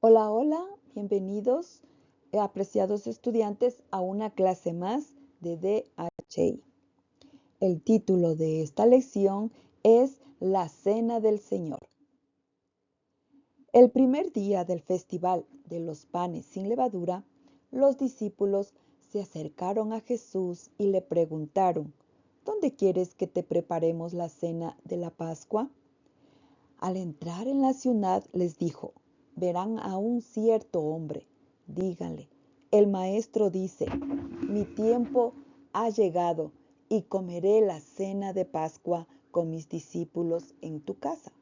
Hola, hola, bienvenidos, apreciados estudiantes, a una clase más de DHI. El título de esta lección es La Cena del Señor. El primer día del Festival de los Panes sin Levadura, los discípulos se acercaron a Jesús y le preguntaron: ¿Dónde quieres que te preparemos la cena de la Pascua? Al entrar en la ciudad les dijo: verán a un cierto hombre, díganle, el maestro dice, mi tiempo ha llegado y comeré la cena de Pascua con mis discípulos en tu casa.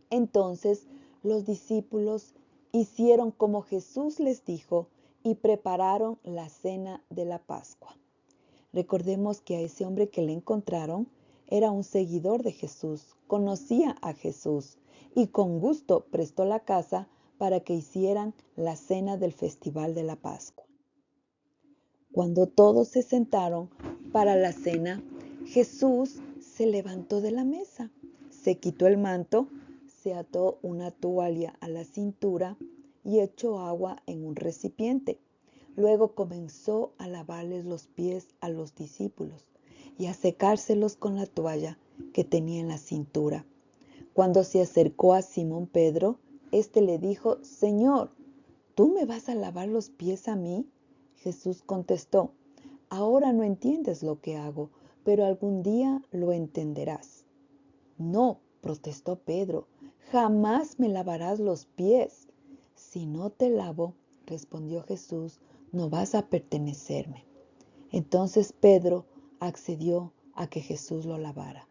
Entonces los discípulos hicieron como Jesús les dijo y prepararon la cena de la Pascua. Recordemos que a ese hombre que le encontraron era un seguidor de Jesús, conocía a Jesús y con gusto prestó la casa para que hicieran la cena del Festival de la Pascua. Cuando todos se sentaron para la cena, Jesús se levantó de la mesa, se quitó el manto, se ató una toalla a la cintura y echó agua en un recipiente. Luego comenzó a lavarles los pies a los discípulos y a secárselos con la toalla que tenía en la cintura. Cuando se acercó a Simón Pedro, éste le dijo: Señor, ¿tú me vas a lavar los pies a mí? Jesús contestó: ahora no entiendes lo que hago, pero algún día lo entenderás. No, protestó Pedro, jamás me lavarás los pies. Si no te lavo, respondió Jesús, no vas a pertenecerme. Entonces Pedro accedió a que Jesús lo lavara.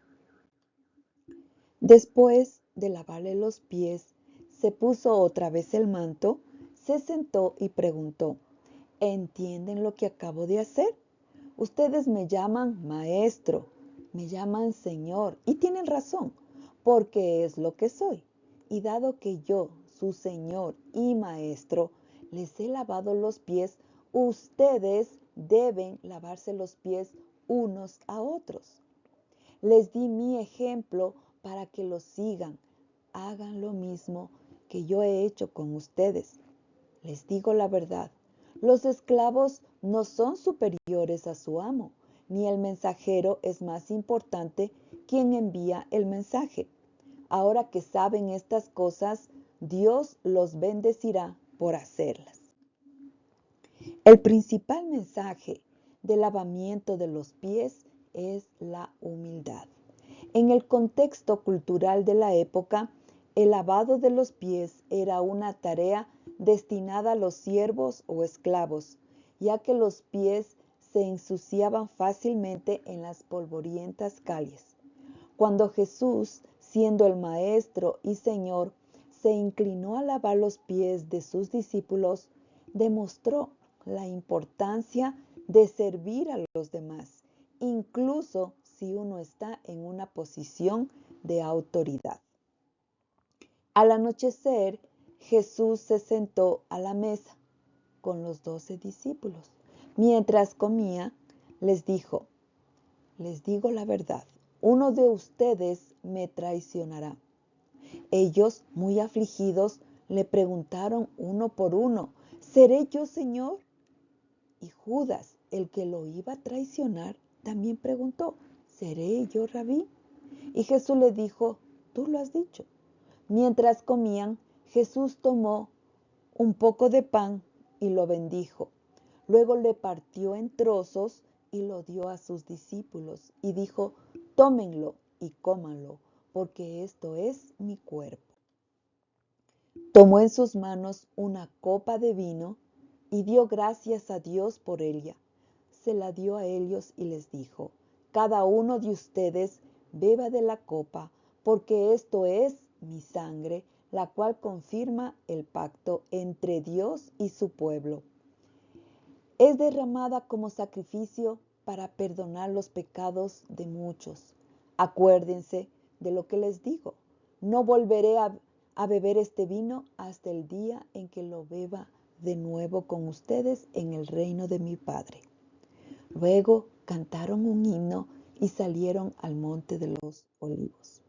Después de lavarle los pies, se puso otra vez el manto, se sentó y preguntó: ¿entienden lo que acabo de hacer? Ustedes me llaman maestro, me llaman Señor, y tienen razón, porque es lo que soy. Y dado que yo, su Señor y Maestro, les he lavado los pies, ustedes deben lavarse los pies unos a otros. Les di mi ejemplo para que lo sigan. Hagan lo mismo que yo he hecho con ustedes. Les digo la verdad, los esclavos no son superiores a su amo, ni el mensajero es más importante quien envía el mensaje. Ahora que saben estas cosas, Dios los bendecirá por hacerlas. El principal mensaje del lavamiento de los pies es la humildad. En el contexto cultural de la época, el lavado de los pies era una tarea destinada a los siervos o esclavos, ya que los pies se ensuciaban fácilmente en las polvorientas calles. Cuando Jesús, siendo el Maestro y Señor, se inclinó a lavar los pies de sus discípulos, demostró la importancia de servir a los demás, incluso si uno está en una posición de autoridad. Al anochecer, Jesús se sentó a la mesa con los 12 discípulos. Mientras comía, les dijo: les digo la verdad, uno de ustedes me traicionará. Ellos, muy afligidos, le preguntaron uno por uno: ¿seré yo, Señor? Y Judas, el que lo iba a traicionar, también preguntó: ¿seré yo, Rabí? Y Jesús le dijo: tú lo has dicho. Mientras comían, Jesús tomó un poco de pan y lo bendijo. Luego le partió en trozos y lo dio a sus discípulos y dijo: tómenlo y cómanlo, porque esto es mi cuerpo. Tomó en sus manos una copa de vino y dio gracias a Dios por ella. Se la dio a ellos y les dijo: cada uno de ustedes beba de la copa, porque esto es mi sangre, la cual confirma el pacto entre Dios y su pueblo. Es derramada como sacrificio para perdonar los pecados de muchos. Acuérdense de lo que les digo. No volveré a beber este vino hasta el día en que lo beba de nuevo con ustedes en el reino de mi Padre. Luego cantaron un himno y salieron al monte de los olivos.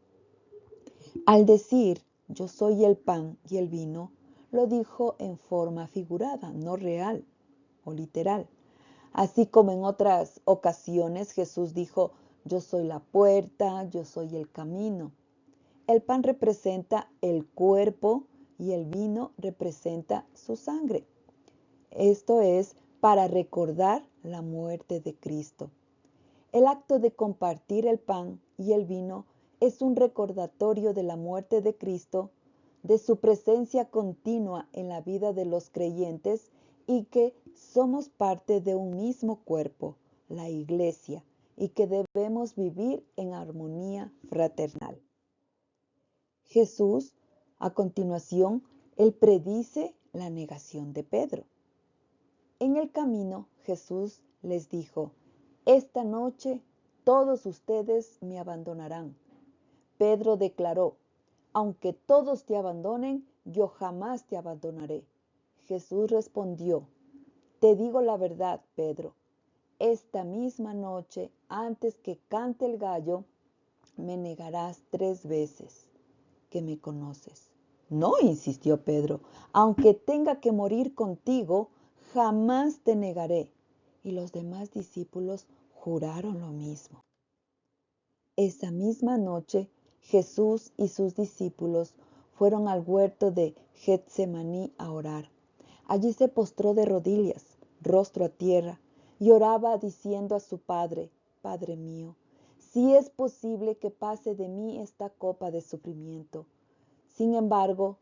Al decir: yo soy el pan y el vino, lo dijo en forma figurada, no real o literal. Así como en otras ocasiones Jesús dijo, yo soy la puerta, yo soy el camino. El pan representa el cuerpo y el vino representa su sangre. Esto es para recordar la muerte de Cristo. El acto de compartir el pan y el vino es un recordatorio de la muerte de Cristo, de su presencia continua en la vida de los creyentes y que somos parte de un mismo cuerpo, la Iglesia, y que debemos vivir en armonía fraternal. Jesús, a continuación, él predice la negación de Pedro. En el camino, Jesús les dijo, esta noche todos ustedes me abandonarán. Pedro declaró, aunque todos te abandonen, yo jamás te abandonaré. Jesús respondió, te digo la verdad, Pedro, esta misma noche, antes que cante el gallo, me negarás 3 veces que me conoces. No, insistió Pedro, aunque tenga que morir contigo, jamás te negaré. Y los demás discípulos juraron lo mismo. Esa misma noche, Jesús y sus discípulos fueron al huerto de Getsemaní a orar. Allí se postró de rodillas, rostro a tierra, y oraba diciendo a su Padre, Padre mío, si es posible que pase de mí esta copa de sufrimiento. Sin embargo,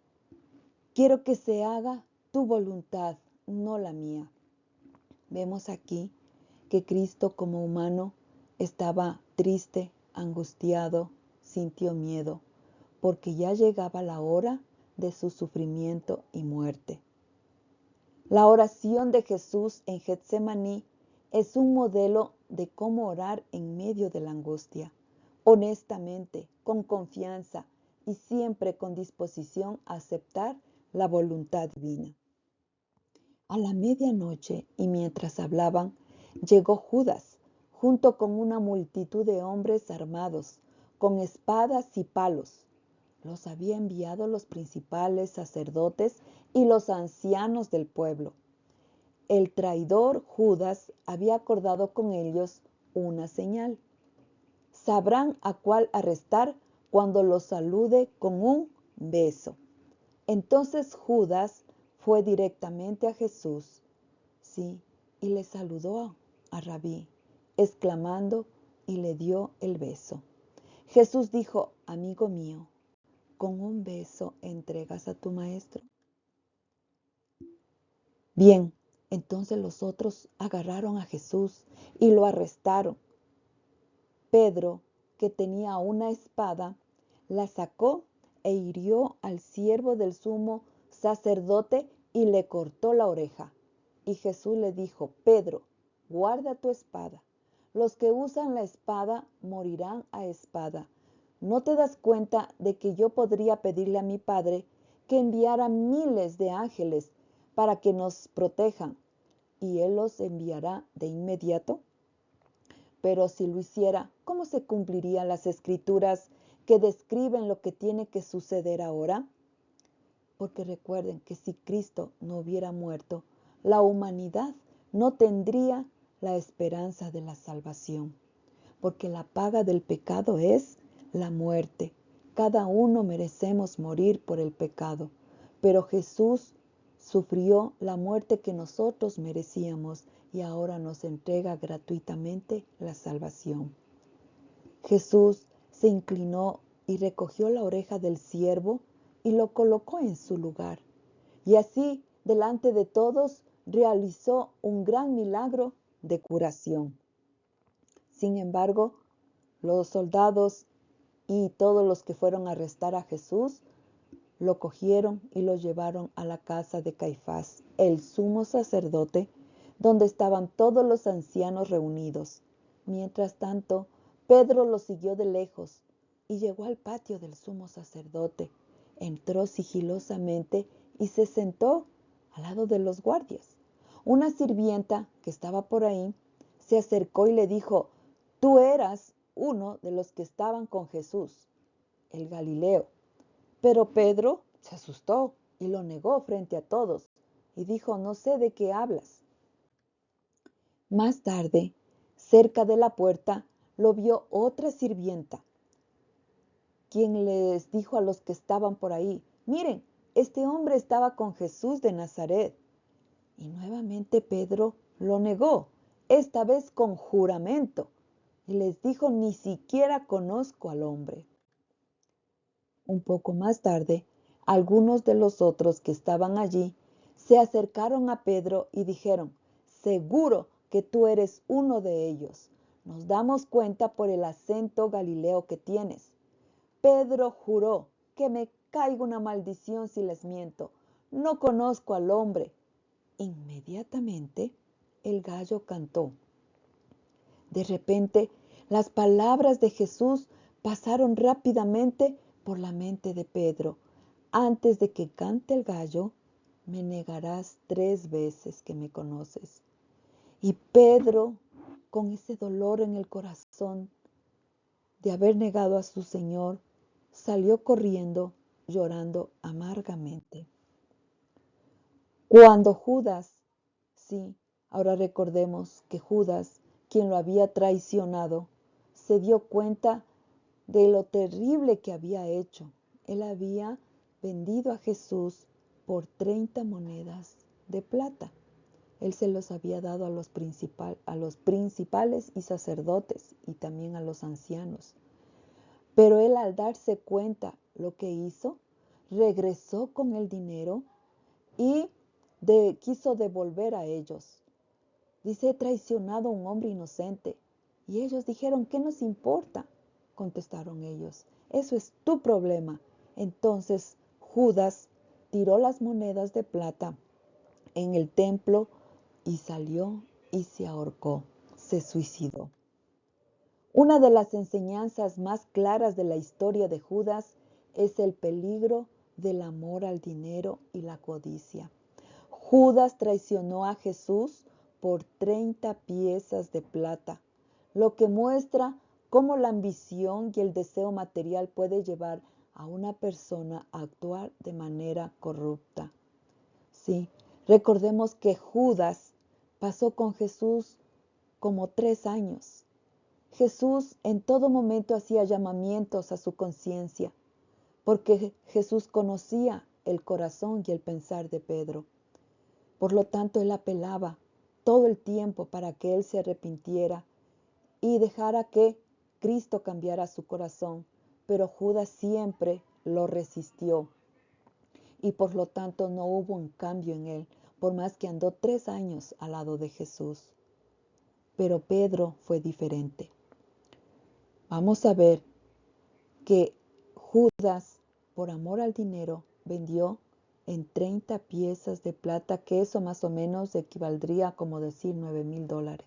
quiero que se haga tu voluntad, no la mía. Vemos aquí que Cristo como humano estaba triste, angustiado, sintió miedo, porque ya llegaba la hora de su sufrimiento y muerte. La oración de Jesús en Getsemaní es un modelo de cómo orar en medio de la angustia, honestamente, con confianza y siempre con disposición a aceptar la voluntad divina. A la medianoche, y mientras hablaban, llegó Judas, junto con una multitud de hombres armados, con espadas y palos. Los había enviado los principales sacerdotes y los ancianos del pueblo. El traidor Judas había acordado con ellos una señal. Sabrán a cuál arrestar cuando los salude con un beso. Entonces Judas fue directamente a Jesús, sí, y le saludó a Rabí, exclamando, y le dio el beso. Jesús dijo, amigo mío, ¿con un beso entregas a tu maestro? Bien, entonces los otros agarraron a Jesús y lo arrestaron. Pedro, que tenía una espada, la sacó e hirió al siervo del sumo sacerdote y le cortó la oreja. Y Jesús le dijo, Pedro, guarda tu espada. Los que usan la espada morirán a espada. ¿No te das cuenta de que yo podría pedirle a mi Padre que enviara miles de ángeles para que nos protejan? ¿Y Él los enviará de inmediato? Pero si lo hiciera, ¿cómo se cumplirían las escrituras que describen lo que tiene que suceder ahora? Porque recuerden que si Cristo no hubiera muerto, la humanidad no tendría la esperanza de la salvación. Porque la paga del pecado es la muerte. Cada uno merecemos morir por el pecado. Pero Jesús sufrió la muerte que nosotros merecíamos y ahora nos entrega gratuitamente la salvación. Jesús se inclinó y recogió la oreja del siervo y lo colocó en su lugar. Y así, delante de todos, realizó un gran milagro de curación. Sin embargo, los soldados y todos los que fueron a arrestar a Jesús lo cogieron y lo llevaron a la casa de Caifás, el sumo sacerdote, donde estaban todos los ancianos reunidos. Mientras tanto, Pedro lo siguió de lejos y llegó al patio del sumo sacerdote. Entró sigilosamente y se sentó al lado de los guardias. Una sirvienta que estaba por ahí se acercó y le dijo, tú eras uno de los que estaban con Jesús, el Galileo. Pero Pedro se asustó y lo negó frente a todos y dijo: no sé de qué hablas. Más tarde, cerca de la puerta, lo vio otra sirvienta, quien les dijo a los que estaban por ahí: miren, este hombre estaba con Jesús de Nazaret. Y nuevamente Pedro lo negó, esta vez con juramento, y les dijo: ni siquiera conozco al hombre. Un poco más tarde, algunos de los otros que estaban allí se acercaron a Pedro y dijeron: seguro que tú eres uno de ellos. Nos damos cuenta por el acento galileo que tienes. Pedro juró: que me caiga una maldición si les miento. No conozco al hombre. Inmediatamente el gallo cantó. De repente, las palabras de Jesús pasaron rápidamente por la mente de Pedro. Antes de que cante el gallo, me negarás 3 veces que me conoces. Y Pedro, con ese dolor en el corazón de haber negado a su Señor, salió corriendo, llorando amargamente. Cuando Judas, sí, ahora recordemos que Judas, quien lo había traicionado, se dio cuenta de lo terrible que había hecho. Él había vendido a Jesús por 30 monedas de plata. Él se los había dado a los principales y sacerdotes y también a los ancianos. Pero él, al darse cuenta lo que hizo, regresó con el dinero y quiso devolver a ellos. Dice: he traicionado a un hombre inocente. Y ellos dijeron: ¿qué nos importa? Contestaron ellos: eso es tu problema. Entonces Judas tiró las monedas de plata en el templo y salió y se ahorcó, se suicidó. Una de las enseñanzas más claras de la historia de Judas es el peligro del amor al dinero y la codicia. Judas traicionó a Jesús por 30 piezas de plata, lo que muestra cómo la ambición y el deseo material puede llevar a una persona a actuar de manera corrupta. Sí, recordemos que Judas pasó con Jesús como 3 años. Jesús en todo momento hacía llamamientos a su conciencia, porque Jesús conocía el corazón y el pensar de Pedro. Por lo tanto, él apelaba todo el tiempo para que él se arrepintiera y dejara que Cristo cambiara su corazón. Pero Judas siempre lo resistió y por lo tanto no hubo un cambio en él, por más que andó 3 años al lado de Jesús. Pero Pedro fue diferente. Vamos a ver que Judas, por amor al dinero, vendió en 30 piezas de plata, que eso más o menos equivaldría a, como decir, $9,000.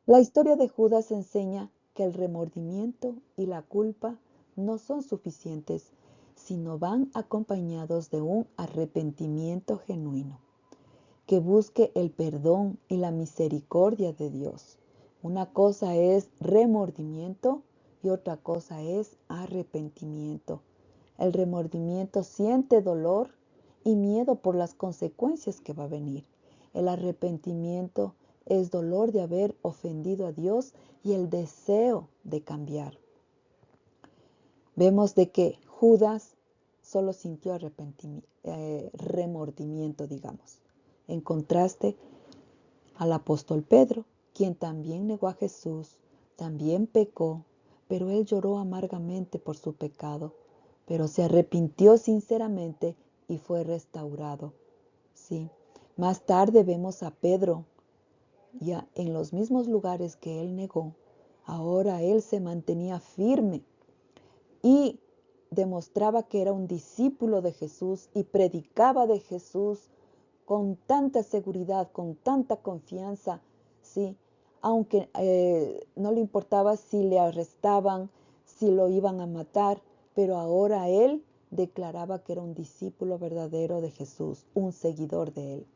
La historia de Judas enseña que el remordimiento y la culpa no son suficientes, sino van acompañados de un arrepentimiento genuino, que busque el perdón y la misericordia de Dios. Una cosa es remordimiento y otra cosa es arrepentimiento. El remordimiento siente dolor y miedo por las consecuencias que va a venir. El arrepentimiento es dolor de haber ofendido a Dios y el deseo de cambiar. Vemos de que Judas solo sintió remordimiento, digamos. En contraste al apóstol Pedro, quien también negó a Jesús, también pecó, pero él lloró amargamente por su pecado, pero se arrepintió sinceramente y fue restaurado. Sí. Más tarde vemos a Pedro, ya en los mismos lugares que él negó, ahora él se mantenía firme y demostraba que era un discípulo de Jesús y predicaba de Jesús con tanta seguridad, con tanta confianza, ¿sí? Aunque no le importaba si le arrestaban, si lo iban a matar, pero ahora él declaraba que era un discípulo verdadero de Jesús, un seguidor de él.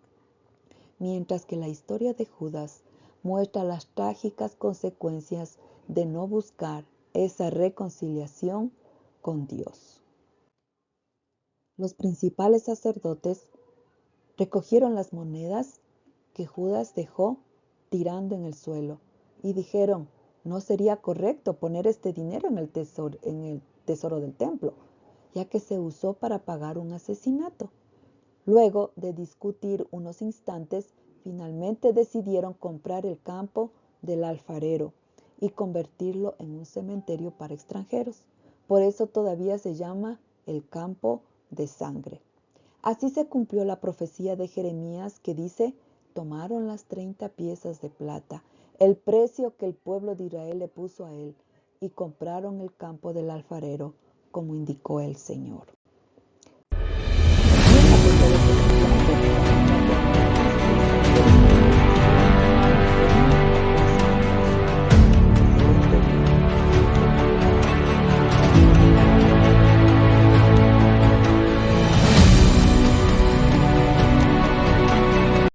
Mientras que la historia de Judas muestra las trágicas consecuencias de no buscar esa reconciliación con Dios. Los principales sacerdotes recogieron las monedas que Judas dejó tirando en el suelo y dijeron, no sería correcto poner este dinero en el tesoro del templo, ya que se usó para pagar un asesinato. Luego de discutir unos instantes, finalmente decidieron comprar el campo del alfarero y convertirlo en un cementerio para extranjeros. Por eso todavía se llama el campo de sangre. Así se cumplió la profecía de Jeremías que dice, tomaron las 30 piezas de plata, el precio que el pueblo de Israel le puso a él, y compraron el campo del alfarero, como indicó el Señor.